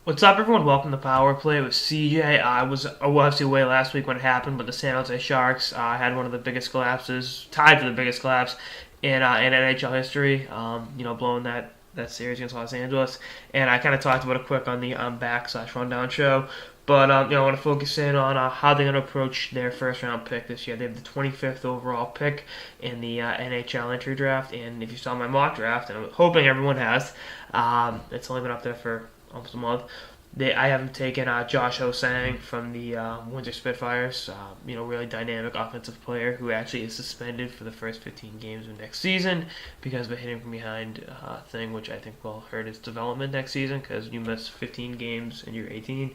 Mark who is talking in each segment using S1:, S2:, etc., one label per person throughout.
S1: What's up, everyone? Welcome to Power Play with CJ. I was obviously away last week when it happened, but the San Jose Sharks had one of the biggest collapses, tied for the biggest collapse in NHL history. Blowing that series against Los Angeles, and I kind of talked about it quick on the back/rundown show. But I want to focus in on how they're going to approach their first round pick this year. They have the 25th overall pick in the NHL Entry Draft, and if you saw my mock draft, and I'm hoping everyone has, it's only been up there for almost a month. I haven't taken Josh Osang from the Windsor Spitfires. Really dynamic offensive player who actually is suspended for the first 15 games of next season because of a hitting from behind thing, which I think will hurt his development next season because you miss 15 games and you're 18.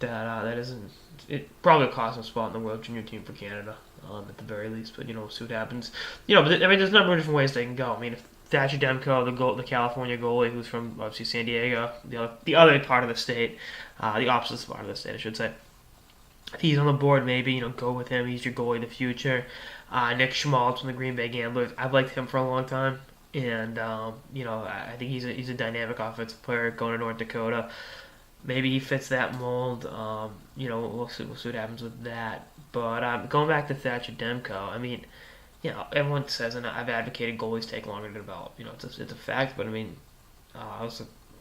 S1: That isn't. It probably cost him a spot in the World Junior team for Canada at the very least. But we'll see what happens. But there's a number of different ways they can go. I mean, if Thatcher Demko, the California goalie, who's from obviously San Diego, the other part of the state, the opposite part of the state, I should say. If he's on the board, maybe go with him. He's your goalie of the future. Nick Schmaltz from the Green Bay Gamblers. I've liked him for a long time, and I think he's a dynamic offensive player going to North Dakota. Maybe he fits that mold. We'll see what happens with that. But going back to Thatcher Demko, I mean, everyone says, and I've advocated goalies take longer to develop. It's a fact. But I mean,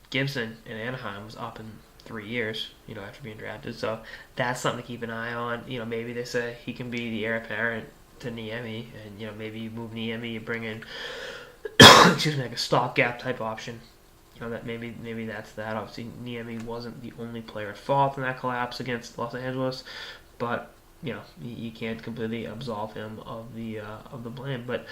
S1: Gibson in Anaheim was up in 3 years. After being drafted. So that's something to keep an eye on. Maybe they say he can be the heir apparent to Niemi, and maybe you move Niemi, you bring in, like a stopgap type option. That maybe that's that. Obviously, Niemi wasn't the only player at fault in that collapse against Los Angeles, but you can't completely absolve him of the blame. But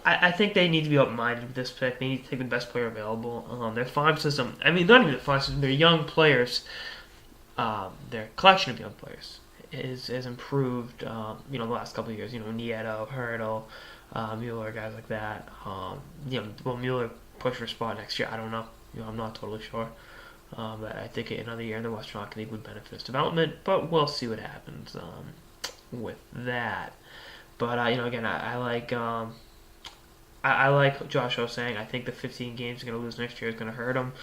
S1: I think they need to be open-minded with this pick. They need to take the best player available. Their farm system. I mean, not even the farm system. Their young players. Their collection of young players has improved. The last couple of years. Nieto, Hurdle, Mueller, guys like that. Will Mueller push for a spot next year? I don't know. I'm not totally sure. But I think another year in the Western Hockey League would benefit his development. But we'll see what happens with that. But again, I like I like Josh Osang. I think the 15 games he's going to lose next year is going to hurt him.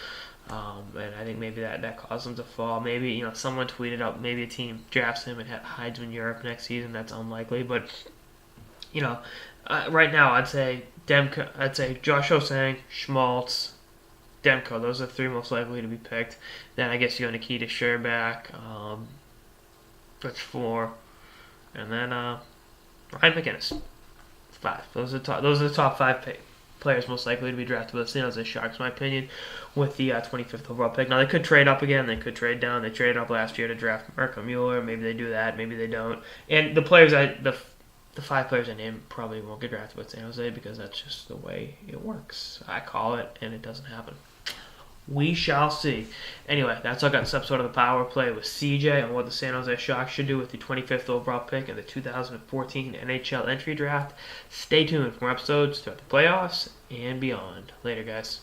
S1: And I think maybe that caused him to fall. Maybe someone tweeted out maybe a team drafts him and hides him in Europe next season. That's unlikely. But right now I'd say Demko. I'd say Josh Osang, Schmaltz, Demko. Those are the three most likely to be picked. Then I guess you go Nikita Sherbak. That's 4, and then Ryan McInnes. 5. Those are the top 5 players most likely to be drafted by the San Jose Sharks, in my opinion, with the 25th overall pick. Now they could trade up again. They could trade down. They traded up last year to draft Marco Mueller. Maybe they do that. Maybe they don't. And the 5 players I named probably won't get drafted by San Jose because that's just the way it works. I call it, and it doesn't happen. We shall see. Anyway, that's all I got this episode of the Power Play with CJ on what the San Jose Sharks should do with the 25th overall pick in the 2014 NHL Entry Draft. Stay tuned for more episodes throughout the playoffs and beyond. Later, guys.